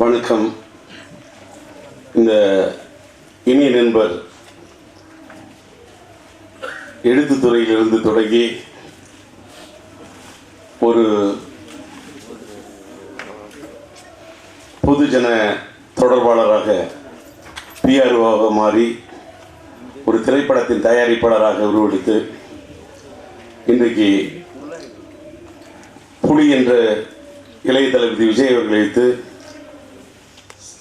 வணக்கம். இந்த இனிய நண்பர் எழுத்துத்துறையிலிருந்து தொடங்கி ஒரு பொதுஜன தொடர்பாளராக பிஆர்ஓவாக மாறி ஒரு திரைப்படத்தின் தயாரிப்பாளராக உருவெடுத்து இன்றைக்கு புலி என்ற இளைய தளபதி விஜய் அவர்கள் வைத்து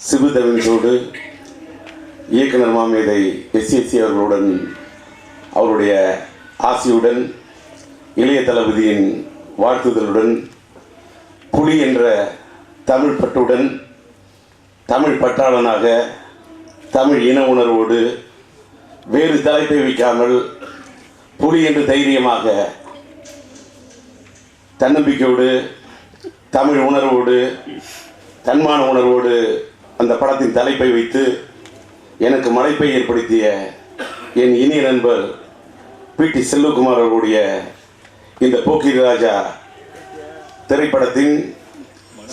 சிபு தவின்சோடு இயக்குனர் மாமேதை எஸ்எஸ்சி அவர்களுடன் அவருடைய ஆசியுடன் இளைய தளபதியின் வாழ்த்துதலுடன் புலி என்ற தமிழ் பற்றுடன் தமிழ் பற்றாளனாக தமிழ் இன உணர்வோடு வேறு தலைப்பை வைக்காமல் புலி என்று தைரியமாக தன்னம்பிக்கையோடு தமிழ் உணர்வோடு தன்மான உணர்வோடு அந்த படத்தின் தலைப்பை வைத்து எனக்கு மலைப்பை ஏற்படுத்திய என் இனிய நண்பர் பிடி செல்வகுமார் அவர்களுடைய இந்த போக்கிரி ராஜா திரைப்படத்தின்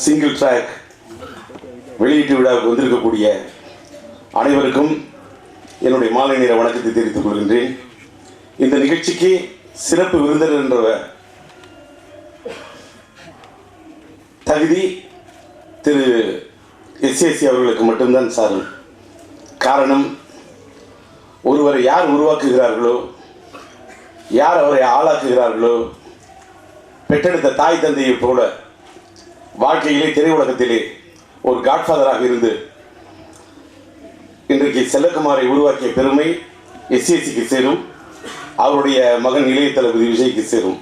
சிங்கிள் ட்ராக் வெளியீட்டு விழாவுக்கு வந்திருக்கக்கூடிய அனைவருக்கும் என்னுடைய மாலை நேர வணக்கத்தை தெரிவித்துக் கொள்கின்றேன். இந்த நிகழ்ச்சிக்கு சிறப்பு விருந்தினர் என்ற தகுதி திரு எஸ்எஸ்சி அவர்களுக்கு மட்டும்தான் சாரும். காரணம், ஒருவரை யார் உருவாக்குகிறார்களோ, யார் அவரை ஆளாக்குகிறார்களோ, பெற்றெடுத்த தாய் தந்தையை போல வாழ்க்கையிலே திரையுலகத்திலே ஒரு காட்ஃபாதராக இருந்து இன்றைக்கு செல்லகுமாரை உருவாக்கிய பெருமை எஸ்எஸ்சிக்கு சேரும். அவருடைய மகன் இளைய தளபதி விஜய்க்கு சேரும்.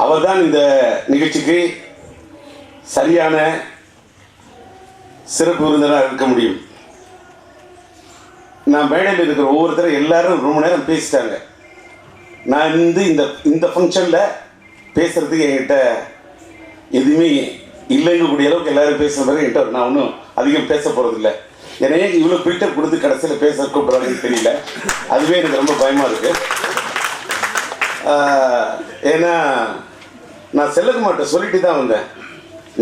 அவர்தான் இந்த நிகழ்ச்சிக்கு சரியான சிறப்பு விருந்தினராக இருக்க முடியும். நான் மேடையில் இருக்கிற ஒவ்வொருத்தரும் எல்லாரும் ரொம்ப நேரம் பேசிட்டாங்க. நான் இந்த ஃபங்க்ஷனில் பேசுகிறதுக்கு என்கிட்ட எதுவுமே இல்லைங்கக்கூடிய அளவுக்கு எல்லோரும் பேசுகிற பிறகு என்கிட்ட நான் ஒன்றும் அதிகம் பேச போகிறதில்லை. எனவே இவ்வளோ பில்டப் கொடுத்து கடைசியில் பேச கூப்பிட்றாங்கன்னு தெரியல. அதுவே எனக்கு ரொம்ப பயமாக இருக்குது. ஏன்னா நான் செல்லகுமார்ட்ட சொல்லிட்டு தான் வந்தேன்.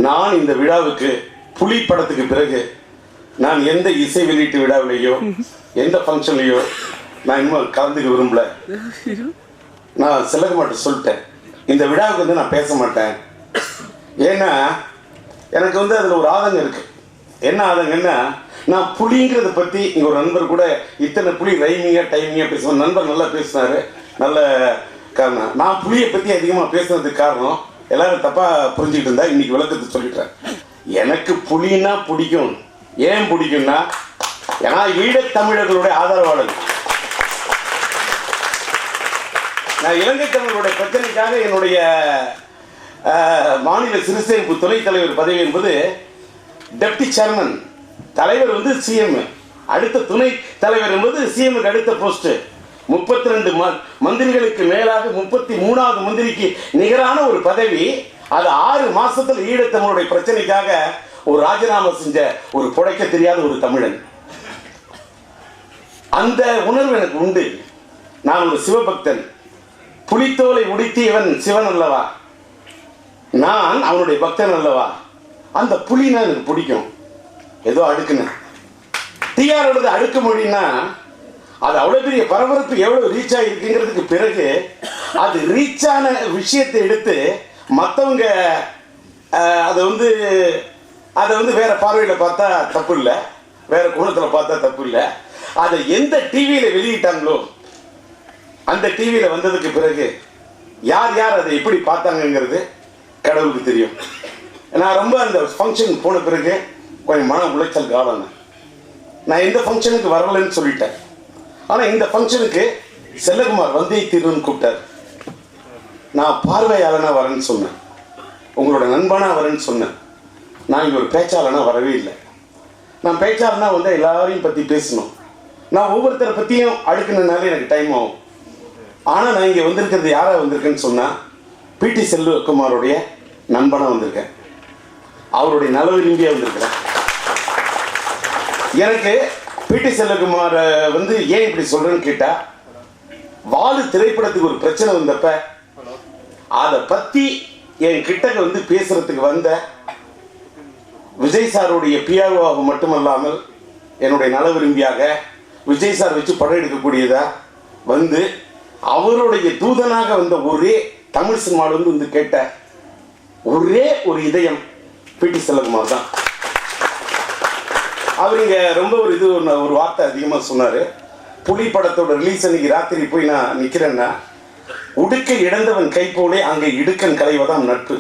நான் இந்த விழாவுக்கு புலி படத்துக்கு பிறகு நான் எந்த இசை வெளியீட்டு விழாவிலேயோ எந்த ஃபங்க்ஷன்லேயோ நான் இன்னும் கலந்துக்க விரும்பல. நான் செல்லகுமார்ட்ட சொல்லிட்டேன், இந்த விழாவுக்கு வந்து நான் பேச மாட்டேன். ஏன்னா எனக்கு வந்து அதில் ஒரு ஆதங்கம் இருக்குது. என்ன ஆதங்கன்னா, நான் புலிங்கிறத பற்றி இங்கே ஒரு நண்பர் கூட இத்தனை புலி ரைமிங்காக டைமிங்காக பேசுவேன். நண்பர் நல்லா பேசினார். நல்ல காரணம். நான் புலியை பற்றி அதிகமாக பேசுனதுக்கு காரணம் எல்லாரும் தப்பாக புரிஞ்சுக்கிட்டு இருந்தா இன்னைக்கு விளக்கத்தை சொல்லிட்டேன். எனக்கு புலின்னா பிடிக்கும். ஏன் பிடிக்கும்னா, ஏன்னா ஈழத்தமிழர்களுடைய ஆதரவாளர். நான் இலங்கை தமிழர்களுடைய பிரச்சனைக்காக என்னுடைய மாநில சிறுசேமிப்பு துணைத் தலைவர் பதவி என்பது டெப்டி சேர்மன். தலைவர் வந்து சிஎம், அடுத்த துணை தலைவர் என்பது சிஎம்க்கு அடுத்த போஸ்ட். 32 மந்திரிகளுக்கு மேலாக 33வது மந்திரிக்கு நிகரான ஒரு பதவி. அது 6 மாசத்தில் ஈழத்தமிழுடைய பிரச்சனைக்காக ஒரு ராஜினாமா செஞ்ச ஒரு புடைக்க தெரியாத ஒரு தமிழன். அந்த உணர்வு எனக்கு உண்டு. நான் ஒரு சிவபக்தன். புலித்தோலை உடுத்தியவன் சிவன் அல்லவா, நான் அவனுடைய பக்தன் அல்லவா. அந்த புலினா எனக்கு பிடிக்கும். ஏதோ அடுக்குன்னு டிஆரோட அடுக்கு மொழின்னா அது அவ்வளோ பெரிய பரபரப்பு எவ்வளோ ரீச் ஆகிருக்குங்கிறதுக்கு பிறகு அது ரீச்சான விஷயத்தை எடுத்து மற்றவங்க அதை வந்து வேற பார்வையில் பார்த்தா தப்பு இல்லை, வேற கோணத்தில் பார்த்தா தப்பு இல்லை. அதை எந்த டிவியில் வெளியிட்டாங்களோ அந்த டிவியில் வந்ததுக்கு பிறகு யார் யார் அதை எப்படி பார்த்தாங்கங்கிறது கடவுளுக்கு தெரியும். நான் ரொம்ப அந்த ஃபங்க்ஷன் போன பிறகு கொஞ்சம் மன உளைச்சல் காலம். நான் எந்த ஃபங்க்ஷனுக்கு வரலன்னு சொல்லிட்டேன். ஆனால் இந்த ஃபங்க்ஷனுக்கு செல்லகுமார் வந்தே தீர்வுன்னு கூப்பிட்டார். நான் பார்வையாளனாக வரேன்னு சொன்னேன், உங்களோட நண்பனாக வரேன்னு சொன்னேன். நான் இங்கே ஒரு பேச்சாளனாக வரவே இல்லை. நான் பேச்சாளனா வந்து எல்லாரையும் பற்றி பேசணும். நான் ஒவ்வொருத்தரை பற்றியும் அடுக்கணுனாலே எனக்கு டைம் ஆகும். ஆனால் நான் இங்கே வந்திருக்கிறது யாராக வந்திருக்கேன்னு சொன்னால் பிடி செல்வகுமாரோடைய நண்பனாக வந்திருக்கேன். அவருடைய நல விரும்பியாக வந்திருக்கிறேன். எனக்கு பிடி செல்வகுமார் வந்து ஏன் இப்படி சொல்றேன்னு கேட்டா, வாலு திரைப்படத்துக்கு ஒரு பிரச்சனை வந்தப்ப அதை பத்தி என் கிட்ட வந்து பேசுறதுக்கு வந்த விஜய் சாருடைய பிஆர்ஓவாக மட்டுமல்லாமல் என்னுடைய நல விரும்பியாக விஜய் சார் வச்சு படம் எடுக்கக்கூடியதா வந்து அவருடைய தூதனாக வந்த ஒரே தமிழ் சினிமாவில் வந்து கேட்ட ஒரே ஒரு இதயம் பிடி செல்லகுமார் தான். அவர் இங்கே ரொம்ப ஒரு வார்த்தை அதிகமாக சொன்னார். புலி படத்தோட ரிலீஸ் அன்னைக்கு ராத்திரி போய் நான் நிற்கிறேன்னா, உடுக்கை இழந்தவன் கை போலே அங்கே இடுக்கன் கலைவதாம் நட்பு.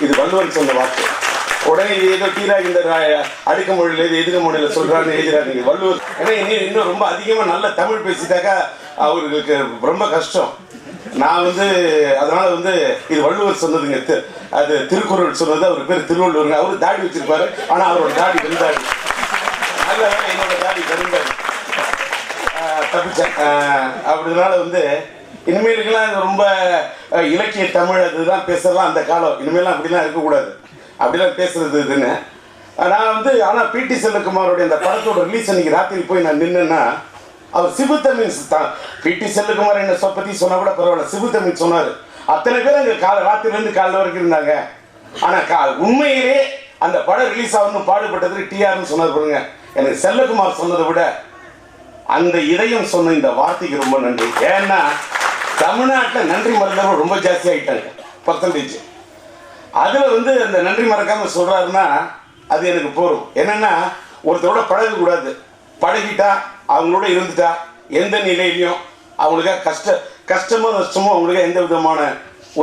இது வள்ளுவன் சொன்ன வார்த்தை. உடனே ஏதோ தீரா இந்த அடுக்க மொழியில் எதுக மொழியில் சொல்கிறான்னு எழுதுறாங்க வள்ளுவர். ஏன்னா இன்னும் ரொம்ப அதிகமாக நல்ல தமிழ் பேசிட்டாக்கா அவர்களுக்கு ரொம்ப கஷ்டம். நான் வந்து அதனால் வந்து இது வள்ளுவர் சொன்னதுங்க, அது திருக்குறள் சொன்னது. அவர் பேர் திருவள்ளுவருங்க. அவர் தாடி வச்சிருப்பாரு, ஆனால் அவரோட தாடி வெந்தாடி. நல்ல என்னோட தாடி கருந்தாடி தப்பிச்சேன். அப்படினால வந்து இனிமேலுக்கெல்லாம் ரொம்ப இலக்கிய தமிழ் அதுதான் பேசலாம் அந்த காலம். இனிமேலாம் அப்படிலாம் இருக்கக்கூடாது, அப்படிலாம் பேசுறது இதுன்னு. நான் வந்து ஆனால் பிடி செல்லகுமாரோடைய அந்த படத்தோட ரிலீஸ் அன்னைக்கு ராத்திரி போய் நான் நின்றுன்னா, அவர் சிபுத்தமிழ் தான். பிடி செல்லகுமார் என்ன பற்றி சொன்னால் கூட பரவாயில்ல, சிபுத்தமிழ் சொன்னார். அத்தனை பேர் அங்கே ராத்திரிலேருந்து காலைல வரைக்கும் இருந்தாங்க. ஆனால் உண்மையிலே அந்த படம் ரிலீஸ் ஆகணும் பாடுபட்டதுக்கு டிஆர்னு சொன்னது பாருங்க. எனக்கு செல்லகுமார் சொன்னதை விட அந்த இதயம் சொன்ன இந்த வார்த்தைக்கு ரொம்ப நன்றி. ஏன்னா தமிழ்நாட்டில் நன்றி மறந்தவங்க ரொம்ப ஜாஸ்தி ஆகிட்டாங்க பர்சன்டேஜ். அதில் வந்து அந்த நன்றி மறக்காமல் சொல்கிறாருன்னா அது எனக்கு போகும். என்னென்னா ஒருத்தரோட பழகக்கூடாது, பழகிட்டா அவங்களோட இருந்துட்டா எந்த நிலையிலையும் அவங்களுக்காக கஷ்டமோ நஷ்டமோ அவங்களுக்கு எந்த விதமான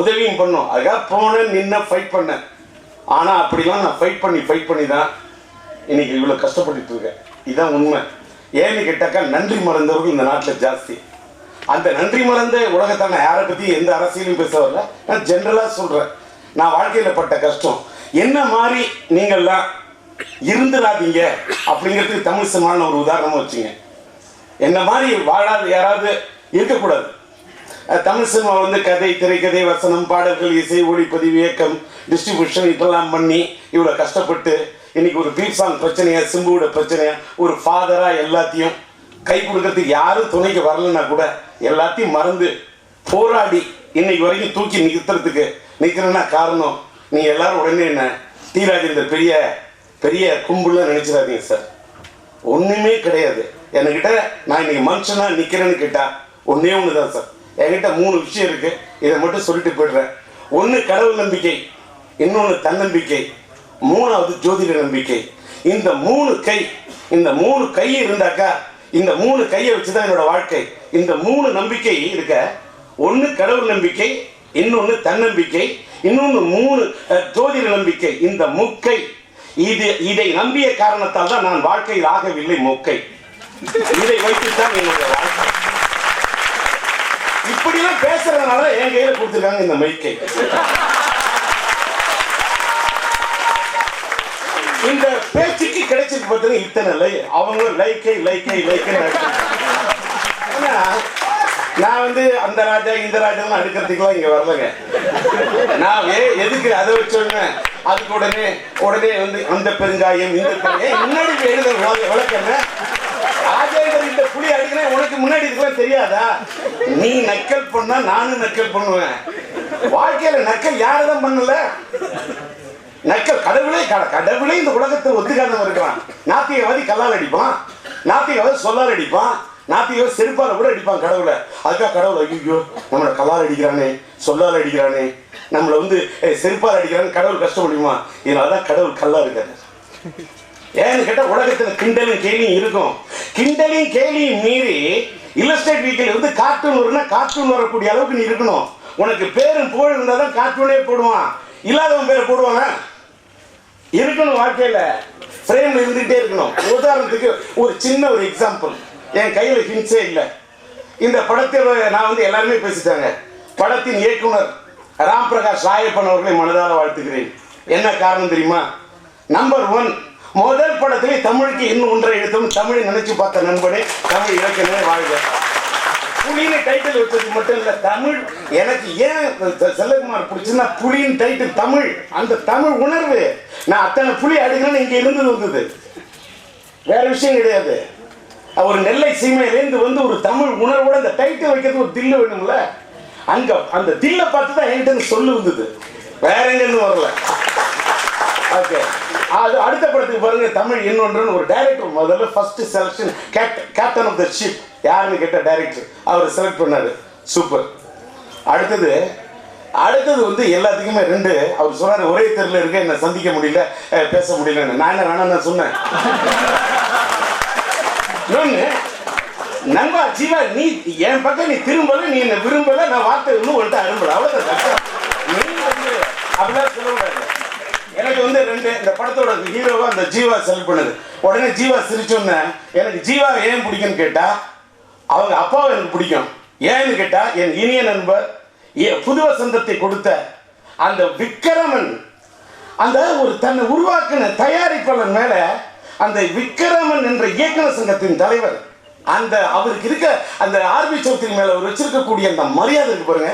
உதவியும் பண்ணும். அதுக்காக போனேன் நின்ன ஃபைட் பண்ணேன். ஆனால் அப்படிலாம் நான் ஃபைட் பண்ணி தான் இன்னைக்கு இவ்வளோ கஷ்டப்பட்டு இருக்கேன். இதுதான் உண்மை. ஏன்னு கேட்டாக்கா நன்றி மறந்தவர்கள் இந்த நாட்டில் ஜாஸ்தி. அந்த நன்றி மறந்த உலகத்தை நான் யாரை பற்றி எந்த அரசியலும் பேச வரல, நான் ஜென்ரலாக சொல்கிறேன். நான் வாழ்க்கையில் பட்ட கஷ்டம் என்ன மாதிரி நீங்கள்லாம் இருந்துடாதீங்க அப்படிங்கிறதுக்கு தமிழ் சினிமான்னு ஒரு உதாரணமாக வச்சுங்க. என்ன மாதிரி வாழாத யாராவது இருக்கக்கூடாது. தமிழ் சினிமா வந்து கதை, திரைக்கதை, வசனம், பாடல்கள், இசை, ஒளிப்பதிவு, இயக்கம், டிஸ்ட்ரிபியூஷன் இதெல்லாம் பண்ணி இவ்வளோ கஷ்டப்பட்டு இன்னைக்கு ஒரு பீப் சாங் பிரச்சனையா, சிம்புவோட பிரச்சனையா, ஒரு ஃபாதரா எல்லாத்தையும் கை கொடுக்கறதுக்கு யாரும் துணைக்கு வரலன்னா கூட எல்லாத்தையும் மறந்து போராடி இன்னைக்கு வரைக்கும் தூக்கி நிற்கிறேன்னா காரணம் நீங்கள் எல்லாரும் உடனே என்ன டி ராஜேந்தர் பெரிய பெரிய கும்புலாம் நினைச்சிடாதீங்க சார். ஒன்றுமே கிடையாது. என்கிட்ட நான் இன்னைக்கு மனுஷனாக நிற்கிறேன்னு கேட்டால் ஒன்றே ஒன்று தான் சார். என்கிட்ட 3 விஷயம் இருக்குது. இதை மட்டும் சொல்லிட்டு போய்டுறேன். ஒன்று கடவுள் நம்பிக்கை, இன்னொன்று தன்னம்பிக்கை, 3வது ஜோதிட நம்பிக்கை. இந்த 3 கை இருந்தாக்கா இந்த 3 கையை வச்சுதான் என்னோட வாழ்க்கை. இந்த 3 நம்பிக்கை இருக்க, ஒன்று கடவுள் நம்பிக்கை, இன்னொன்று தன்னம்பிக்கை, இன்னொன்று 3 ஜோதிட நம்பிக்கை. இந்த முக்கை இதை நம்பிய காரணத்தால் தான் நான் வாழ்க்கையில் ஆகவில்லை மொக்கை. இதை வைத்துத்தான் என்னுடைய வாழ்க்கை. இப்படிலாம் பேசுறதுனால என் கையில கொடுத்துருக்காங்க இந்த மைக்கை. இந்த பேச்சுக்கு கிடைச்சிருக்கு பார்த்தீங்கன்னா இத்தனை அவங்க லைக்கை நான் வந்து அந்த ராஜா இந்த ராஜாலாம் அடுக்கிறதுக்குலாம் இங்க வரலங்க. நான் எதுக்கு அதை வச்சோன்னு அதுக்கு உடனே வந்து அந்த பெருங்காயம் இந்த பெருங்காயம் முன்னாடி எழுத விளக்கண்ண ராஜேந்தர் இந்த புலி அடிக்கிறேன் உனக்கு முன்னாடி இதுக்கெல்லாம் தெரியாதா? நீ நக்கல் பண்ணா நானும் நக்கல் பண்ணுவேன். வாழ்க்கையில நக்கல் யாரதான் பண்ணல. நக்கல் கடவுளே இந்த உலகத்தை ஒத்துக்காதவன் இருக்கிறான். நாத்திகவாதி கல்லால் அடிப்பான், நாத்திகவாதி சொல்லால் அடிப்பான், நாத்திகவாதி செருப்பால கூட அடிப்பான் கடவுளை. அதுக்காக கடவுளை ஐயோ நம்மளை கல்லால் அடிக்கிறானே, சொல்லால் அடிக்கிறானே, நம்மளை வந்து செருப்பால் அடிக்கிறான்னு கடவுள் கஷ்டப்படுமா? இதனாலதான் கடவுள் கல்லா இருக்காரு. ஏன்னு கேட்டா உலகத்துல கிண்டலும் கேலியும் இருக்கும். கிண்டலையும் கேலியும் மீறி இல்லஸ்ட்ரேட் வீக்கில் வந்து கார்ட்டூன் வரும்னா கார்ட்டூன் வரக்கூடிய அளவுக்கு நீ இருக்கணும். உனக்கு பேரும் புகழ் இருந்தால் தான் கார்ட்டூனே போடுவான், இல்லாதவன் பேரை போடுவாங்க. இருக்கணும் வாழ்க்கையில் ஃப்ரேம்ல இருந்துகிட்டே இருக்கணும். உதாரணத்துக்கு ஒரு சின்ன ஒரு எக்ஸாம்பிள், என் கையில் ஹிண்ட்ஸே இல்லை. இந்த படத்தில் நான் வந்து எல்லாருமே பேசிட்டாங்க. படத்தின் இயக்குனர் ராம் பிரகாஷ் ராயப்பன் அவர்களை மனதார வாழ்த்துக்கிறேன். என்ன காரணம் தெரியுமா? நம்பர் 1, முதல் படத்திலே தமிழுக்கு இன்னும் ஒன்றை எழுத்தும் தமிழை நினைச்சு பார்த்த நண்பனே, தமிழ் இலக்கியமே வாழ்க. புலின்னு டைட்டில் வச்சது மட்டும் இல்லை, தமிழ் எனக்கு ஏன் செல்லகுமார் பிடிச்சுன்னா புலின்னு டைட்டில் தமிழ், அந்த தமிழ் உணர்வு. நான் அத்தனை புலி அடிக்கணும்னு இங்கே இருந்தது வந்தது, வேற விஷயம் கிடையாது. ஒரு நெல்லை சீமையிலேருந்து வந்து ஒரு தமிழ் உணர்வோட அந்த டைட்டில் வைக்கிறது ஒரு தில்லு வேணும்ல. அங்க அந்த தில்லை பார்த்து தான் என்கிட்ட சொல்லு வந்தது, வேற எங்கேருந்து வரல. ஓகே, அது அடுத்த படத்துக்கு பாருங்க, தமிழ் இன்னொன்று ஒரு டைரக்டர் முதல்ல first selection captain of the ship யாருன்னு கேட்ட டைரக்டர் அவர் செலக்ட் பண்ணாரு. சூப்பர். அடுத்தது வந்து எல்லாத்துக்குமே ரெண்டு. அவர் சொன்னார் ஒரே தெருவில் இருக்க என்னை சந்திக்க முடியல, பேச முடியலன்னு. நான் என்ன வேணாம் நான் சொன்னேன். நண்பா ஜீவா, நீ என் பக்கம் நீ திரும்பல, நீ என்ன விரும்பல, நான் வார்த்தை இன்னும் வந்துட்டு அரும்பல, அவ்வளோதான். அப்படிலாம் சொல்லக்கூடாது. எனக்கு வந்து ரெண்டு, இந்த படத்தோட ஹீரோவா அந்த ஜீவா செலக்ட் பண்ணது. உடனே ஜீவா சிரிச்சோன்னே எனக்கு ஜீவா ஏன் பிடிக்கும்னு கேட்டா அவங்க அப்பாவை எனக்கு பிடிக்கும். ஏன்னு கேட்டா என் இனிய நண்பர் புது வசந்தத்தை கொடுத்த அந்த விக்ரமன், அந்த ஒரு தன்னை உருவாக்கின தயாரிப்பாளர் மேல அந்த விக்ரமன் என்ற இயக்குனர் சங்கத்தின் தலைவர், அந்த அவருக்கு இருக்க அந்த ஆர்பி சௌத்ரி மேல அவர் வச்சிருக்கக்கூடிய அந்த மரியாதை இருக்கு பாருங்க.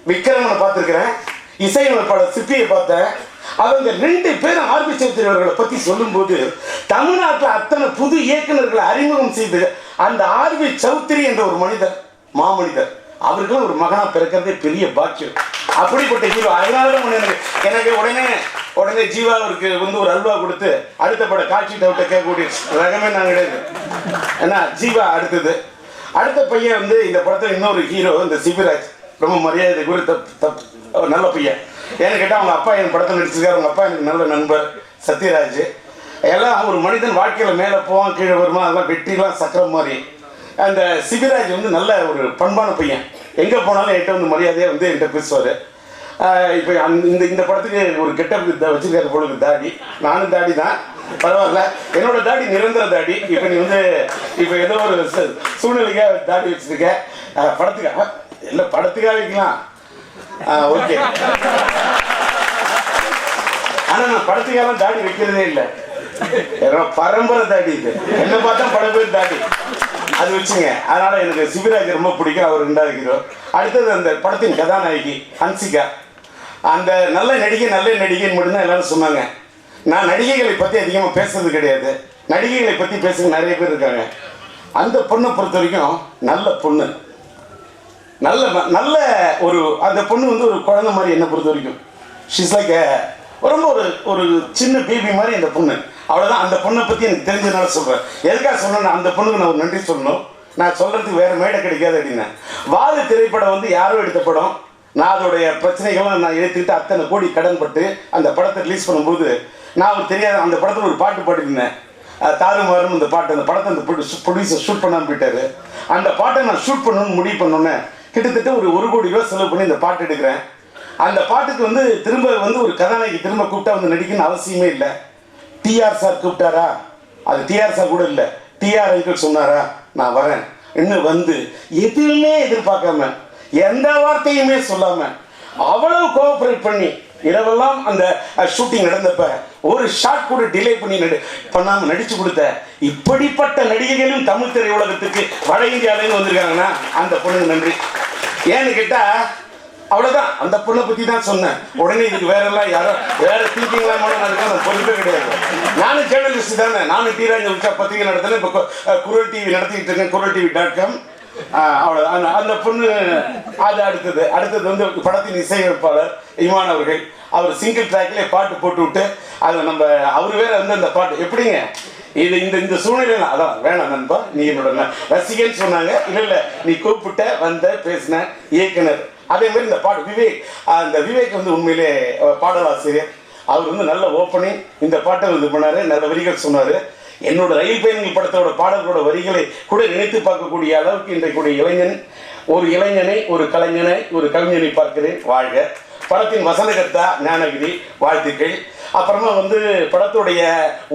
விக்ரமனை பார்த்திருக்கிறேன், இசையமைப்பாளர் சிப்பியை பார்த்தேன். அவங்க ரெண்டு பேரும் ஆர்பி சௌத்ரி அவர்களை பத்தி சொல்லும் போது தமிழ்நாட்டில் அத்தனை புது இயக்குநர்களை அறிமுகம் செய்து அந்த ஆர்பி சௌத்ரி என்ற ஒரு மனிதர், மாமனிதர், அவர்களும் ஒரு மகனா பிறக்கிறதே பெரிய பாக்கியம். அப்படிப்பட்ட ஹீரோ. அதனாலதான் எனக்கு உடனே ஜீவா அவருக்கு வந்து ஒரு அல்வா கொடுத்து அடுத்த பட காட்சி டவுட்டை கேட்கக்கூடிய ரகமே நான் கிடையாது. ஏன்னா ஜீவா அடுத்த பையன் வந்து இந்த படத்தில் இன்னொரு ஹீரோ இந்த சிபிராஜ், ரொம்ப மரியாதை குறித்த நல்ல பையன். ஏன்னு கேட்டால் அவங்க அப்பா என் படத்தில் நடிச்சிருக்காரு, அவங்க அப்பா எனக்கு நல்ல நண்பர் சத்யராஜ். எல்லாம் ஒரு மனிதன் வாழ்க்கையில் மேலே போவான் கீழே வருமா, அதெல்லாம் வெற்றிலாம் சக்கரம் மாதிரி. அந்த சிபிராஜ் வந்து நல்ல ஒரு பண்பான பையன், எங்கே போனாலும் என்கிட்ட வந்து மரியாதையாக வந்து என்கிட்ட பேசுவார். இப்போ இந்த படத்துக்கு ஒரு கெட்டப் வச்சிருக்காரு பொழுது தாடி, நானும் தாடி தான், பரவாயில்ல. என்னோட தாடி நிரந்தர தாடி. இப்போ நீ வந்து இப்போ ஏதோ ஒரு சூழ்நிலைக்காக தாடி வச்சிருக்க, படத்துக்காக இல்லை, படத்துக்காக வைக்கலாம், ஓகே. ஆனால் நான் படத்துக்காக தாடி வைக்கிறதே இல்லை, என்னோட பரம்பரை தாடி இது. என்ன பார்த்தா பல பேர் தாடி அது வச்சுங்க. அதனால எனக்கு சிபிராஜ் ரொம்ப பிடிக்கும், அவர் ரெண்டாவது ஹீரோ. அடுத்தது அந்த படத்தின் கதாநாயகி ஹன்சிகா, அந்த நல்ல நடிகைன்னு மட்டும்தான் எல்லாரும் சொன்னாங்க. நான் நடிகைகளை பற்றி அதிகமாக பேசுறது கிடையாது, நடிகைகளை பற்றி பேசுங்க நிறைய பேர் இருக்காங்க. அந்த பொண்ணை பொறுத்த வரைக்கும் நல்ல பொண்ணு, நல்ல ஒரு அந்த பொண்ணு வந்து ஒரு குழந்தை மாதிரி என்னை பொறுத்த வரைக்கும். ஷீஸ் லைக் ரொம்ப ஒரு சின்ன பேபி மாதிரி அந்த பொண்ணு, அவ்வளோதான். அந்த பொண்ணை பற்றி எனக்கு தெரிஞ்சதுனால சொல்கிறேன். எதுக்காக சொன்னேன்னா அந்த பொண்ணுக்கு நான் ஒரு நன்றி சொல்லணும், நான் சொல்கிறதுக்கு வேறு மேடை கிடைக்காது அப்படின்னா. வாழு திரைப்படம் வந்து யாரோ எடுத்த படம், நான் அதோடைய பிரச்சனைகள்லாம் நான் எடுத்துக்கிட்டு அத்தனை கோடி கடன் பட்டு அந்த படத்தை ரிலீஸ் பண்ணும்போது நான் ஒரு தெரியாத அந்த படத்தில் ஒரு பாட்டு பாடிருந்தேன், தாறுமாறும் அந்த பாட்டு. அந்த படத்தை அந்த ப்ரொடியூசர் ஷூட் பண்ணாமல் போயிட்டாரு. அந்த பாட்டை நான் ஷூட் பண்ணணும்னு முடிவு பண்ணோன்னே கிட்டத்தட்ட ஒரு 1 கோடி ரூபா செலவு பண்ணி இந்த பாட்டு எடுக்கிறேன். அந்த பாட்டுக்கு வந்து திரும்ப வந்து ஒரு கதாநாயகி திரும்ப கூப்பிட்டா வந்து நடிக்கணும்னு அவசியமே இல்லை. டிஆர் சார் கூப்பிட்டாரா, அது டிஆர் சார் கூட இல்லை, டிஆர் அங்கிள் சொன்னாரா நான் வரேன் இன்னும் வந்து எதுவுமே எதிர்பார்க்காம எந்த வார்த்தையுமே சொல்லாம அவ்வளவு கோஆபரேட் பண்ணி இரவெல்லாம் அந்த ஷூட்டிங் நடந்தப்ப ஒரு ஷாட் கூட டிலே பண்ணாம நடிச்சு கொடுத்த இப்படிப்பட்ட நடிகைகளும் தமிழ் திரையுலகத்துக்கு வட இந்தியாவிலேருந்து வந்திருக்காங்கன்னா அந்த பொண்ணுக்கு நன்றி. ஏன்னு கேட்டா அவ்வளவுதான், அந்த பொண்ணை பத்தி தான் சொன்னேன். உடனே இதுக்கு வேற திங்கிங்லாம் நான் பொறுப்பே கிடையாது. நானும் ஜேர்னலிஸ்ட் தானே, நானும் டிராஜ் உச்சா பத்திரிகை நடத்தினேன், இப்போ குரல் டிவி நடத்திக்கிட்டு இருக்கேன், kural.tv.com. அவ்வளோ அந்த பொண்ணு. அது அடுத்தது வந்து படத்தின் இசையமைப்பாளர் இமான் அவர்கள், அவர் சிங்கிள் ட்ராக்லேயே பாட்டு போட்டு விட்டு அது நம்ம அவர் வேற வந்து அந்த பாட்டு எப்படிங்க இது இந்த சூழ்நிலை அதான் வேணாம் நண்பா, நீ என்னோட ரசிகன்னு சொன்னாங்க. இல்லை நீ கூப்பிட்ட வந்த பேசின இயக்குனர். அதே மாதிரி இந்த பாட்டு விவேக் வந்து உண்மையிலே பாடலாசிரியர். அவர் வந்து நல்ல ஓப்பனிங் இந்த பாட்டை இது பண்ணாரு, நல்ல வரிகள் சொன்னார். என்னோட ரயில் பயணிகள் படத்தோட பாடல்களோட வரிகளை கூட நினைத்து பார்க்கக்கூடிய அளவுக்கு இன்றைக்குடைய இளைஞனை ஒரு கலைஞனை பார்க்கிறேன். வாழ்க. படத்தின் வசனகர்த்தா ஞானகிரி, வாழ்த்துக்கள். அப்புறமா வந்து படத்துடைய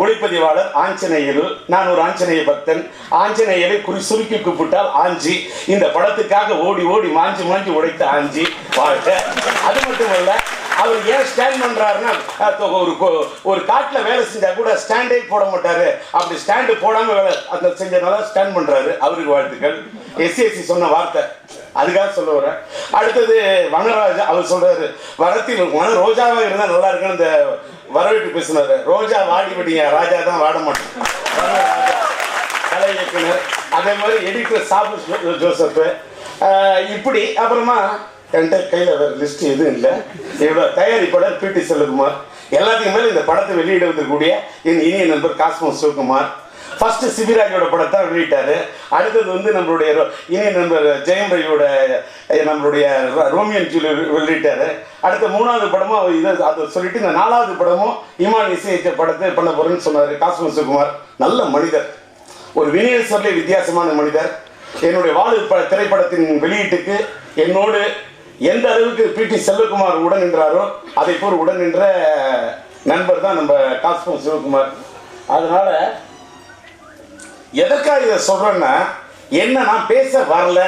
ஒளிப்பதிவாளர் ஆஞ்சநேயரு, நான் ஒரு ஆஞ்சநேய பக்தன். ஆஞ்சநேயரை சுருக்கி கூப்பிட்டால் ஆஞ்சி. இந்த படத்துக்காக ஓடி மாஞ்சி உடைத்த ஆஞ்சி, வாழ்க. அது மட்டுமல்ல, அவர் ஏன் ஸ்டாண்ட் பண்றாருன்னா ஒரு காட்டில் வேலை செஞ்சா கூட ஸ்டாண்டே போட மாட்டாரு, அப்படி ஸ்டாண்டு போடாம வேலை அந்த செஞ்சனால ஸ்டாண்ட் பண்றாரு, அவருக்கு வாழ்த்துக்கள். எஸ்சிஎஸ்சி சொன்ன வார்த்தை அதுக்காக சொல்ல வரேன். அடுத்தது வனராஜா, அவர் சொல்றாரு வன ரோஜாவாக இருந்தால் நல்லா இருக்குன்னு இந்த வரவேற்று பேசினாரு. ரோஜா வாடி விட்டீங்க, ராஜா தான் வாட மாட்டேன். கலை இயக்குனர். அதே மாதிரி எடிட்டர் சாபு ஜோசப். இப்படி அப்புறமா என்கிட்ட கையில் வேறு லிஸ்ட் எதுவும் இல்லை. என்னோட தயாரிப்பாளர் பிடி செல்வகுமார். எல்லாத்துக்கும் மேலே இந்த படத்தை வெளியிட வந்திருக்கக்கூடிய என் இனிய நண்பர் காஸ்மோஸ் சிவகுமார். ஃபர்ஸ்ட் சிபிராஜோட படத்தை வெளியிட்டாரு. அடுத்தது வந்து நம்மளுடைய இனிய நண்பர் ஜெயம் ரவியோட நம்மளுடைய ரோமியன் ஜூலியட் வெளியிட்டாரு. அடுத்த 3வது படமும் இதை அதை சொல்லிட்டு இந்த 4வது படமும் இமான் இசையமைச்ச படத்தை பண்ண போறேன்னு சொன்னார் காஸ்மோஸ் சிவகுமார். நல்ல மனிதர், ஒரு வினயேஸ்வரிலே வித்தியாசமான மனிதர். என்னுடைய வாழு திரைப்படத்தின் வெளியீட்டுக்கு என்னோடு எந்த அளவுக்கு பிடி செல்வகுமார் உடன் நின்றாரோ அதை போல் உடன் நின்ற நண்பர் தான் நம்ம காஸ்மோஸ் சிவகுமார். அதனால எதற்காக இதை சொல்றேன்னா, என்ன நான் பேச வரல,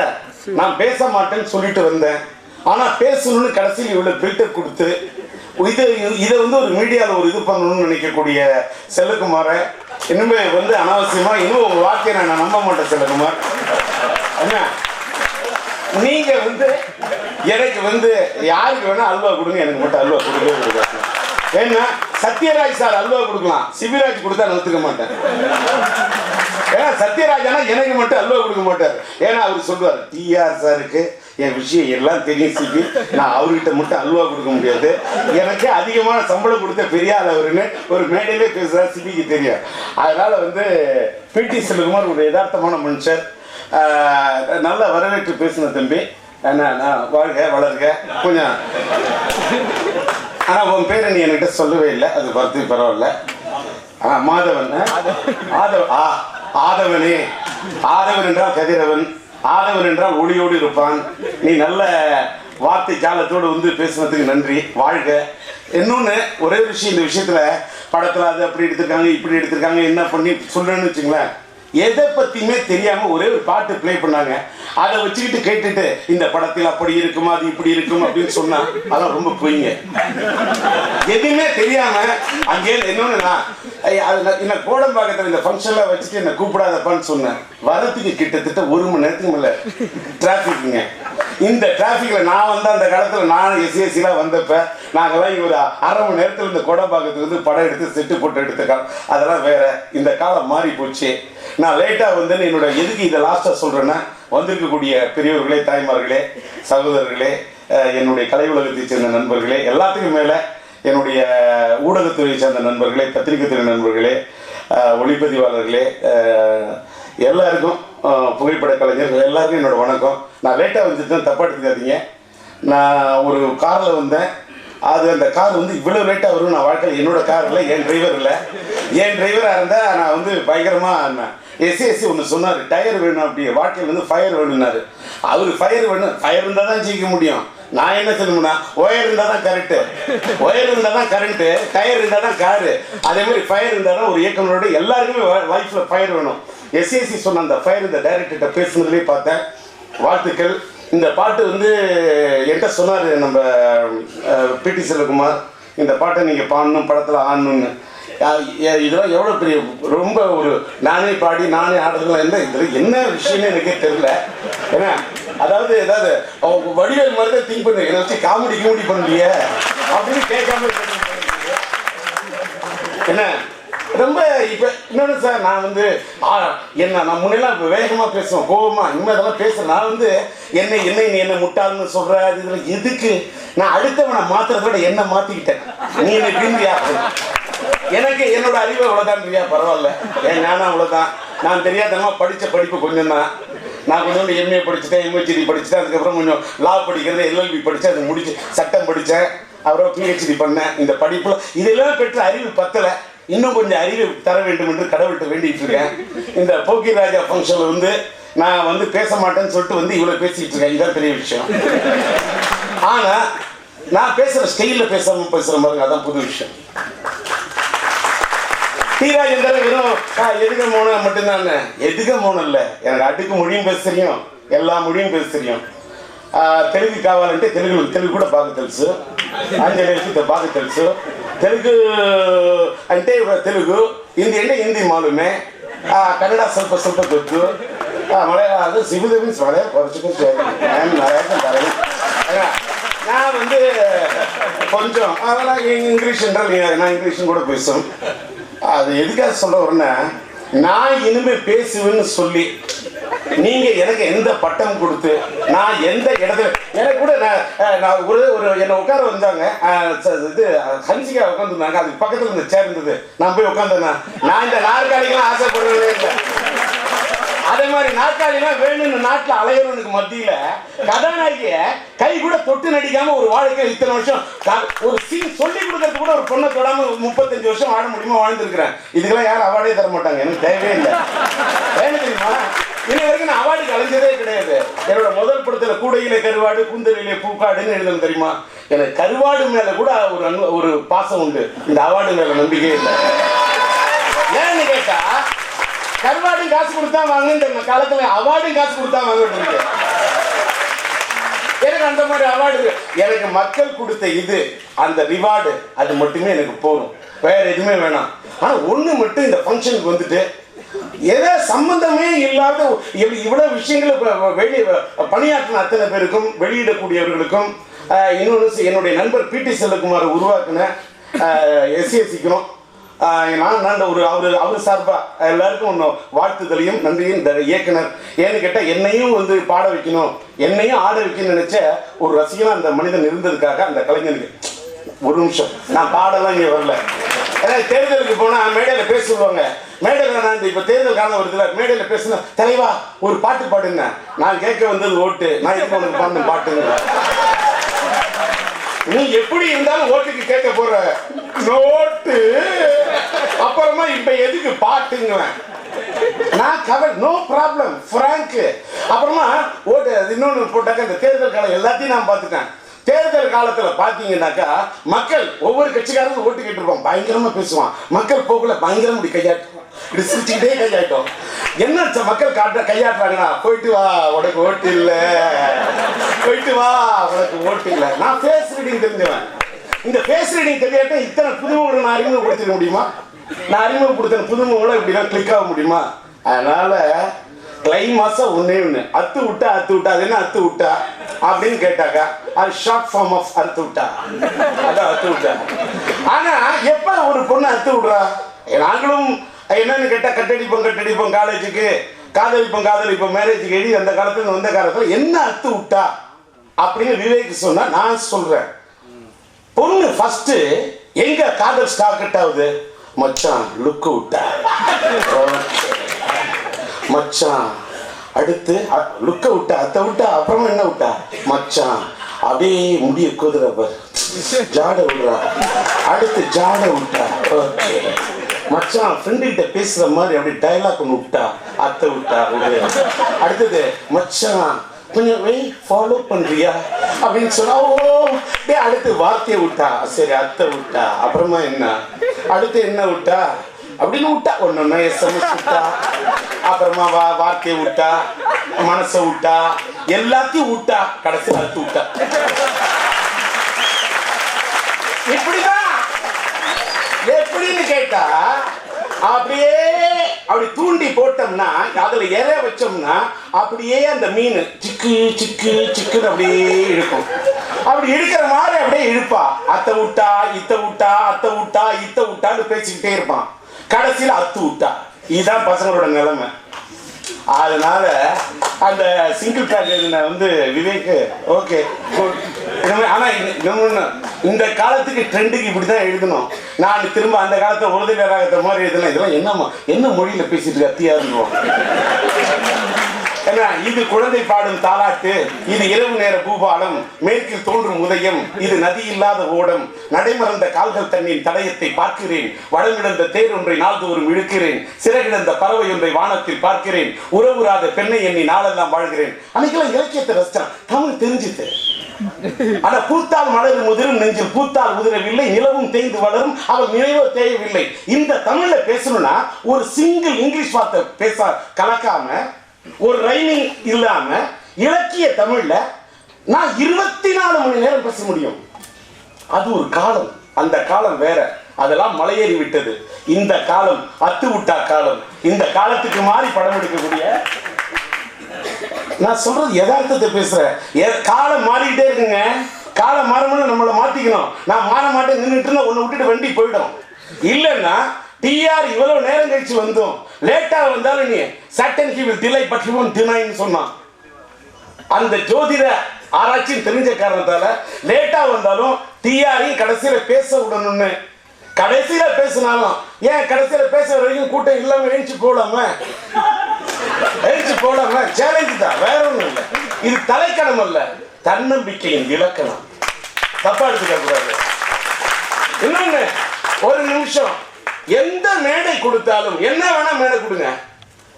நான் பேச மாட்டேன்னு சொல்லிட்டு வந்தேன். ஆனா பேசணும்னு கடைசியில் இவ்வளவு பில்டப் கொடுத்து இதை வந்து ஒரு மீடியாவில் ஒரு இது பண்ணணும்னு நினைக்கக்கூடிய செல்வகுமாரை இனிமே வந்து அனாவசியமா இன்னும் உங்க வார்த்தையை நான் நம்ப மாட்டேன். செல்வகுமார் என்ன, நீங்க வந்து எனக்கு வந்து யாருக்கு வேணா அல்வா கொடுங்க, எனக்கு மட்டும் அல்வா கொடுக்கவே கொடுக்காது. ஏன்னா சத்யராஜ் சார் அல்வா கொடுக்கலாம், சிபிராஜ் கொடுத்தா நான் ஒத்துக்க மாட்டேன். ஏன்னா சத்யராஜ் ஆனா எனக்கு மட்டும் அல்வா கொடுக்க மாட்டார். ஏன்னா அவர் சொல்லுவார், டிஆர் சாருக்கு என் விஷயம் எல்லாம் தெரியும் சிபி, நான் அவர்கிட்ட மட்டும் அல்வா கொடுக்க முடியாது, எனக்கு அதிகமான சம்பளம் கொடுத்த பெரிய ஆள் அவருன்னு ஒரு மேடையிலே பேசுறாரு, சிபிக்கு தெரியும். அதனால வந்து பிடி செல்வகுமார் ஒரு யதார்த்தமான மனுஷர். நல்ல வரவேற்று பேசின தம்பி, என்ன வாழ்க வளர்க கொஞ்சம். ஆனால் உன் பேரை நீ என்கிட்ட சொல்லவே இல்லை, அது பார்த்து பரவாயில்ல. மாதவன், ஆதவனே, ஆதவன் என்றால் கதிரவன், ஆதவன் என்றால் ஒளியோடு இருப்பான். நீ நல்ல வார்த்தை ஜாலத்தோடு வந்து பேசுனதுக்கு நன்றி, வாழ்க. இன்னொன்று ஒரே விஷயம், இந்த விஷயத்தில் படத்தில் அது அப்படி எடுத்திருக்காங்க இப்படி எடுத்திருக்காங்க என்ன பண்ணி சொல்கிறேன்னு வச்சுங்களேன், எதை பற்றியுமே தெரியாமல் ஒரே ஒரு பாட்டு ப்ளே பண்ணாங்க. அதை வச்சுக்கிட்டு கேட்டுட்டு இந்த படத்தில் அப்படி இருக்குமா அது இப்படி இருக்கும் அப்படின்னு சொன்னா அதெல்லாம் ரொம்ப பொய்ங்க. எதுவுமே தெரியாம அங்கே இன்னொன்று நான் என்ன கோடம்பாக்கத்தில் இந்த ஃபங்க்ஷன்லாம் வச்சுட்டு என்னை கூப்பிடாதப்பான்னு சொன்னேன். வரத்துக்கு கிட்டத்தட்ட 1 மணி நேரத்துக்கு மேலே டிராஃபிக்குங்க. இந்த டிராஃபிக்கில் நான் வந்து அந்த காலத்தில் நான் எஸ்எஸ்சிலாம் வந்தப்போ நாங்கள்லாம் இங்கே ஒரு 1/2 மணி நேரத்தில் இந்த கோடம்பாக்கத்துக்கு வந்து படம் எடுத்து செட்டு போட்டு எடுத்த காலம் அதெல்லாம் வேற. இந்த காலம் மாறி போச்சு. நான் லேட்டாக வந்தேன்னு என்னோட எதுக்கு இதை லாஸ்ட்டாக சொல்கிறேன்னா, வந்திருக்கக்கூடிய பெரியவர்களே, தாய்மார்களே, சகோதரர்களே, என்னுடைய கலை உலகத்தை சேர்ந்த நண்பர்களே, எல்லாத்துக்கும் மேலே என்னுடைய ஊடகத்துறையை சேர்ந்த நண்பர்களே, பத்திரிகை துறை நண்பர்களே, ஒளிப்பதிவாளர்களே, எல்லாருக்கும், புகைப்பட கலைஞர்கள் எல்லாருக்கும் என்னோட வணக்கம். நான் லேட்டாக வந்துட்டு தான் தப்பாக எடுத்துக்காதீங்க. நான் ஒரு காரில் வந்தேன். அது அந்த கார் வந்து இவ்வளோ லேட்டாக வரும் நான் வாழ்க்கையில் என்னோட கார் இல்லை, என் டிரைவர் இல்லை. என் டிரைவராக இருந்தால் நான் வந்து பயங்கரமாக எஸ்எஸ்சி ஒன்று சொன்னார், டயர் வேணும் அப்படி, வாழ்க்கையில் வந்து ஃபயர் வேணும்னாரு. அவர் ஃபயர் வேணும், ஃபயர் இருந்தால் தான் ஜெயிக்க முடியும். நான் என்ன சொல்லணும்னா, ஒயர் இருந்தால் தான் கரெக்டு, ஒயர் இருந்தால் தான் கரண்ட்டு, டயர் இருந்தால் தான் காரு. அதே மாதிரி ஃபயர் இருந்தால் தான் ஒரு இயக்குனரோட எல்லாருக்குமே லைஃப்பில் ஃபயர் வேணும். எஸ்எஸ்சி சொன்ன அந்த ஃபயர் இந்த டைரக்டர்கிட்ட பேசுனதுலேயே பார்த்தேன். வாழ்த்துக்கள். இந்த பாட்டு வந்து என்கிட்ட சொன்னார் நம்ம பிடி செல்வகுமார், இந்த பாட்டை நீங்கள் பாடணும், படத்தில் ஆடணும்னு. இதெல்லாம் எவ்வளோ பெரிய ரொம்ப ஒரு நானே பாடி நானே ஆடுறதுலாம் என்ன இதில் என்ன விஷயம்னு எனக்கே தெரியல. ஏன்னா அதாவது ஏதாவது வடிவேல் மாதிரி தான் திங்க் பண்ணு, என்னை வச்சு காமெடி பண்ணலையே அப்படின்னு கேட்காம என்ன ரொம்ப. இப்போ இன்னொன்று சார், நான் வந்து நான் முன்னெல்லாம் வேகமாக பேசுவேன், கோபமாக. இனிமேல் அதெல்லாம் பேசுகிறேன். நான் வந்து என்னை நீ என்ன முட்டாள்னு சொல்கிற, அது இதில் எதுக்கு? நான் அடுத்தவனை மாற்றுறத விட என்ன மாற்றிக்கிட்டேன். நீ என்னை பிரிந்தியா? எனக்கு என்னோட அறிவு அவ்வளோதான்றியா? பரவாயில்ல, என் ஞானம் அவ்வளோதான். நான் தெரியாதனமாக படித்த படிப்பு கொஞ்சம் தான். நான் கொஞ்சம் எம்ஏ படிச்சுட்டேன், எம்ஹெச்டி படிச்சுட்டேன். அதுக்கப்புறம் கொஞ்சம் லா படிக்கிறது, எல்எல்பி படித்தேன், அது முடிச்சு சட்டம் படித்தேன், அப்புறம் பிஹெச்டி பண்ணேன். இந்த படிப்பில் இதெல்லாம் பெற்ற அறிவு பத்தலை, இன்னும் கொஞ்சம் அறிவு தர வேண்டும் என்று கடவுள்கிட்ட வேண்டிட்டு இருக்கேன். இந்த போக்கி ராஜா ஃபங்க்ஷனில் வந்து நான் வந்து பேச மாட்டேன்னு சொல்லிட்டு வந்து இவ்வளோ பேசிகிட்டு இருக்கேன். இதுதான் பெரிய விஷயம். ஆனால் நான் பேசுகிற ஸ்டைலில் பேசாமல் பேசுகிற மாதிரி அதான் புது விஷயம். டிராஜ் இருந்தாலும் வெறும் எதுக்க மௌனம் மட்டும்தான். எதுக்க மௌனம் இல்லை, எனக்கு அடுக்கு மொழியும் பேச தெரியும், எல்லா மொழியும் பேச தெரியும். తెలుగు కావాలంటే తెలుగు కూడా బాగా తెలుసు, ఆంజనేయులకి బాగా తెలుసు. తెలుగు అంటే తెలుగు, హిందీ అంటే హిందీ మాలుమే, కన్నడ ಸ್ವಲ್ಪ ಸ್ವಲ್ಪ ಗೊತ್ತು, மலையாளம் சிவில் மீன்ஸ் மலையாளம் குறைச்சிக்க நான் வந்து கொஞ்சம் அதெல்லாம் இங்கிலீஷ் என்றால் நான் இங்கிலீஷும் கூட பேசுவேன். அது எதுக்காக சொல்ல வரேன்னா, நான் இனிமேல் பேசுவேன்னு சொல்லி நீங்க எனக்கு எந்த பட்டம் கொடுத்து நான் எந்த இடத்துல எனக்கு கூட நான் ஒரு என்ன உட்கார வந்தாங்க இது ஹன்சிகா உட்காந்துருந்தாங்க, அதுக்கு பக்கத்துல இந்த சேர் இருந்தது, நான் போய் உட்காந்தேன். நான் இந்த நாற்காலிக்கெல்லாம் ஆசைப்படுறதே இல்லை. அதே மாதிரி நாற்காலிலாம் வேணும்னு நாட்டில் அலையறவனுக்கு மத்தியில கதாநாயகிய கை கூட தொட்டு நடிக்காம ஒரு வாழ்க்கை இத்தனை வருஷம் ஒரு சீன் சொல்லி கொடுக்கறது கூட ஒரு பொண்ணை தொடாம 35 வருஷம் வாழ முடியுமா வாழ்ந்துருக்கிறேன். இதுக்கெல்லாம் யாரும் அவார்டே தர மாட்டாங்க, எனக்கு தேவையே இல்லை. ஏன்னு தெரியுமா, இன்னை வரைக்கும் நான் அவார்டுக்கு அலைஞ்சதே கிடையாது. என்னோட முதல் படத்துல கூடையிலே கருவாடு கூந்தலிலே பூக்காடுன்னு எழுதணும் தெரியுமா. எனக்கு கருவாடு மேல கூட ஒரு பாசம் உண்டு, இந்த அவார்டு மேல நம்பிக்கையே இல்லை. ஏன்னு கேட்டா கருவாடும் காசு கொடுத்தா வாங்க, இந்த காலத்துல அவார்டும் காசு கொடுத்தா வாங்க. எனக்கு அந்த மாதிரி அவார்டு எனக்கு மக்கள் கொடுத்த இது அந்த ரிவார்டு அது மட்டுமே எனக்கு போதும், வேற எதுவுமே வேணாம். ஆனா ஒண்ணு மட்டும், இந்த ஃபங்க்ஷனுக்கு வந்துட்டு ஏதோ சம்பந்தமே இல்லாத இவ்வளவு விஷயங்களை வெளியே பணியாற்றின அத்தனை பேருக்கும், வெளியிடக்கூடியவர்களுக்கும், இன்னொன்று என்னுடைய நண்பர் பிடி செல்லகுமார் உருவாக்குன எஸ்சிக்கும் நான் அவர் சார்பா எல்லாருக்கும் ஒன்று வாழ்த்துதலையும் நன்றியும் இந்த இயக்குனர். ஏன்னு கேட்டால் என்னையும் வந்து பாட வைக்கணும், என்னையும் ஆட வைக்கணும்னு நினைச்ச ஒரு ரசிகனா அந்த மனிதன் இருந்ததுக்காக அந்த கலைஞனுக்கு ஒரு நிமிஷம். நான் பாடலாம் இங்கே வரல, ஏன்னா தேர்தலுக்கு போனால் மேடையில் பேச சொல்லுவாங்க. மேடையில் நான் இப்போ தேர்தல் காலம் வருதுல, மேடையில் பேசுனா தலைவா ஒரு பாட்டு பாடுங்க, நான் கேட்க வந்தது ஓட்டு, நான் இப்போ உனக்கு பாடணும் பாட்டுங்க. நீ எப்படி இருந்தாலும் ஓட்டுக்கு கேட்க போற நோட்டு, அப்புறமா இப்ப எதுக்கு பாட்டுங்குவேன் நான் கவர், நோ ப்ராப்ளம் பிராங்க். அப்புறமா ஓட்டு இன்னொன்று போட்டாக்க இந்த தேர்தல் காலம் எல்லாத்தையும் நான் பார்த்துட்டேன். தேர்தல் காலத்துல பாத்தீங்கன்னாக்கா மக்கள் ஒவ்வொரு கட்சிக்காரரும் ஓட்டு கேட்டுருப்போம், பயங்கரமா பேசுவான். மக்கள் போக்குல பயங்கரம் இப்படி கையாட்டுவோம், இப்படி சிரிச்சுக்கிட்டே கையாட்டோம். என்ன மக்கள் கையாட்டுறாங்கன்னா, போயிட்டு வா உனக்கு ஓட்டு இல்லை, போயிட்டு வா உனக்கு ஓட்டு இல்லை. நான் ஃபேஸ் ரீடிங் தெரிஞ்சவன். இந்த ஃபேஸ் ரீடிங் தெரியாட்ட இத்தனை புதுமுகங்களை நான் அறிமுகப்படுத்திட முடியுமா? நான் அறிமுகப்படுத்தின புதுமுகங்களை இப்படிலாம் கிளிக் ஆக முடியுமா? அதனால கிளைமாஸா ஒன்னே ஒன்று, அத்து விட்டா அது என்ன அத்து விட்டா அப்படின்னு கேட்டாக்கா அது ஷார்ட் ஃபார்ம் ஆஃப் அத்து விட்டா, அதான் அத்து விட்டா. ஆனா எப்ப ஒரு பொண்ணு அத்து விடுறா, நாங்களும் என்னன்னு கேட்டா கட்டடிப்போம் காலேஜுக்கு, காதலிப்போம் மேரேஜுக்கு எழுதி அந்த காலத்துல வந்த காலத்துல என்ன அத்து விட்டா அப்படின்னு விவேக் சொன்னா நான் சொல்றேன். பொண்ணு ஃபர்ஸ்ட் எங்க காதல் ஸ்டார்ட் ஆகுது, மச்சான் லுக்கு விட்டா, மச்சான் அடுத்து லுக்க விட்டா, அத்தை விட்டா, அப்புறமா என்ன விட்டா, மச்சான் அப்படியே முடிய குதிரவர் ஜாட விடுறா, அடுத்து ஜாட விட்டா, ஓகே மச்சான் ஃப்ரெண்டு கிட்ட பேசுற மாதிரி அப்படி டைலாக் ஒன்று விட்டா, அத்தை விட்டா, அடுத்தது மச்சான் கொஞ்சம் ஃபாலோ பண்றியா அப்படின்னு சொன்னா, ஓ அடுத்து வார்த்தையை விட்டா, சரி அத்தை விட்டா, அப்புறமா என்ன அடுத்து என்ன விட்டா அப்படின்னு விட்டா, ஒன்னொன்னா எஸ்எம்எஸ் விட்டா, அப்புறமா வார்த்தையை விட்டா, மனசை விட்டா, எல்லாத்தையும் விட்டா, கடைசி அத்து விட்டா. இப்படிதான் எப்படின்னு கேட்டா அப்படியே அப்படி தூண்டி போட்டோம்னா, அதுல இறை வச்சோம்னா அப்படியே அந்த மீன் சிக்கு சிக்கு சிக்குன்னு அப்படியே இழுக்கும். அப்படி இழுக்கிற மாதிரி அப்படியே இழுப்பா, அத்தை விட்டா இத்த விட்டா அத்தை விட்டா இத்த விட்டான்னு பேசிக்கிட்டே இருப்பான், கடைசியில் அத்து விட்டா. இதுதான் பசங்களோட நிலைமை. அதனால அந்த சிங்கிள் பேக் வந்து விவேக் ஓகே. ஆனா இந்த காலத்துக்கு ட்ரெண்டுக்கு இப்படிதான் எழுதணும். நான் திரும்ப அந்த காலத்துல உறுதியாராக மாதிரி எழுதலாம். இதெல்லாம் என்ன மொழியில பேசிட்டு அத்தியா இருந்தோம். ஏன்னா இது குழந்தை பாடும் தாலாட்டு, இது இரவு நேர பூபாலம், மேற்கில் தோன்றும் உதயம், இது நதி இல்லாத ஓடம், நடைமறந்த கால்கள் தண்ணின் தடயத்தை பார்க்கிறேன், வளமிழந்த தேர் ஒன்றை நாள்தோறும் இழுக்கிறேன், சிறகிழந்த பறவை ஒன்றை வானத்தில் பார்க்கிறேன், உறவுறாத பெண்ணை எண்ணி நாளெல்லாம் வாழ்கிறேன். அன்னைக்கெல்லாம் இலக்கியத்தை ரசிச்சான், தமிழ் தெரிஞ்சுது. ஆனா பூத்தால் மலரும் முதிரும் நெஞ்சில் பூத்தால் உதிரவில்லை, நிலவும் தேய்ந்து வளரும் அவள் நினைவோ தேயவில்லை. இந்த தமிழ்ல பேசணும்னா ஒரு சிங்கிள் இங்கிலீஷ் வார்த்தை பேச கலக்காம, ஒரு ரைமிங் இல்லாம இலக்கிய தமிழ்ல நான் 24 மணி நேரம் பேச முடியும். அது ஒரு காலம், அந்த காலம் வேற, அதெல்லாம் மலையேறி விட்டது. இந்த காலம் அத்து விட்டா காலம். இந்த காலத்துக்கு மாறி படம் எடுக்கக்கூடிய, நான் சொல்றது யதார்த்தத்தை பேசுறேன். காலம் மாறிக்கிட்டே இருக்குங்க. காலம் மாறணும்னு நம்மளை மாத்திக்கணும். நான் மாற மாட்டேன் நின்றுட்டு உன்னை விட்டுட்டு வண்டி போயிடும். இல்லைன்னா டிஆர் இவ்வளவு நேரம் கழிச்சு வந்தோம், லேட்டா வந்தாலும் நீ சட்டன் he will delay but he won't deny சொன்னான். அந்த ஜோதிட ஆராய்ச்சியும் தெரிஞ்ச காரணத்தால லேட்டா வந்தாலும் டிஆரையும் கடைசியில பேச விடணும்னு. கடைசியில பேசினாலும் ஏன் கடைசியில பேச வரைக்கும் கூட்டம் இல்லாம எழுச்சி போடாம சேலஞ்சு தான், வேற ஒண்ணும் இல்லை. இது தலைக்கணம் அல்ல, தன்னம்பிக்கையின் இலக்கணம். தப்பா எடுத்துக்க கூடாது. இன்னொன்னு, ஒரு நிமிஷம் எந்த மேடை கொடுத்தாலும் என்ன வேணா மேடை கொடுங்க,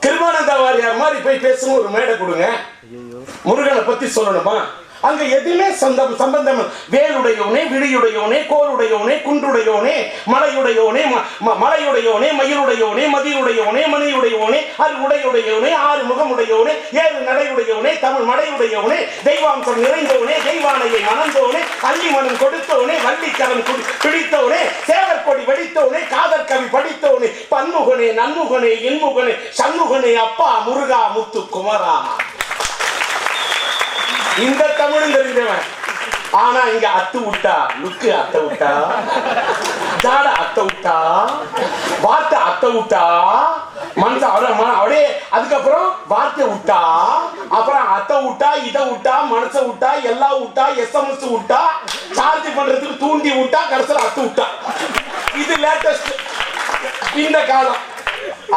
கிருபானந்த வாரியார் மாதிரி போய் பேசணும் ஒரு மேடை கொடுங்க. முருகனை பத்தி சொல்லணுமா, அங்க எதுவுமே சம்பந்தம் வேலுடையவனே, விழியுடையவனே, கோருடையவனே, குன்றுடையவனே, மலையுடையவனே, மயிலுடையவனே, மதியுடையவனே, மணியுடையவனே, அருவுடையுடையவனே, ஆறு முகமுடையவனே, ஏழு நடையுடையவனே, தமிழ் மடையுடையவனே, தெய்வாம்சம் நிறைந்தவனே, தெய்வானையை மணந்தவனே, அள்ளி மனம் கொடுத்தவனே, வள்ளிக்கரன் பிடித்தவனே, சேவற்கொடி வெடித்தவனே, காதல் கவி படித்தவனே, பன்முகனே, நன்முகனே, இன்முகனே, சண்முகனே, அப்பா முருகா முத்து குமரா. இந்த தமிழும் தெரிஞ்சவன். ஆனா இங்க அத்து விட்டா, லுக்கு அத்த விட்டா, ஜாட அத்த விட்டா, வார்த்தை அத்த விட்டா, மனச அப்படியே, அதுக்கப்புறம் வார்த்தை விட்டா, அப்புறம் அத்த விட்டா, இதை விட்டா, மனச விட்டா, எல்லாம் விட்டா, SMS விட்டா, சார்ஜ் பண்றதுக்கு தூண்டி விட்டா, கடைசியில் அத்து விட்டா. இது லேட்டஸ்ட் இந்த காலம்.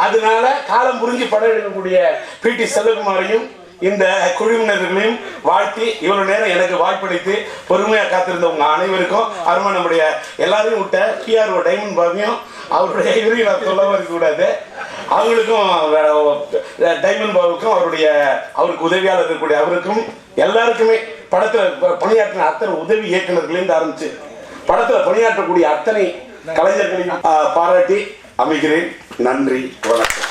அதனால காலம் புரிஞ்சு படம் எடுக்கக்கூடிய பிடி செல்வகுமாரையும் இந்த குழுவினர்களையும் வாழ்த்தி இவ்வளவு நேரம் எனக்கு வாய்ப்பளித்து பொறுமையா காத்திருந்த உங்க அனைவருக்கும், அருமை நம்முடைய எல்லாரையும் விட்ட PRO டைமண்ட் பாபியும் அவருடைய இவரையும் நான் சொல்லவும் இருக்கக்கூடாது, அவங்களுக்கும் டைமண்ட் பாபுக்கும் அவருக்கு உதவியாளர் இருக்கக்கூடிய அவருக்கும் எல்லாருக்குமே படத்துல பணியாற்றின அத்தனை உதவி இயக்குநர்களையும் ஆரம்பிச்சு படத்துல பணியாற்றக்கூடிய அத்தனை கலைஞர்களையும் பாராட்டி அமைகிறேன். நன்றி, வணக்கம்.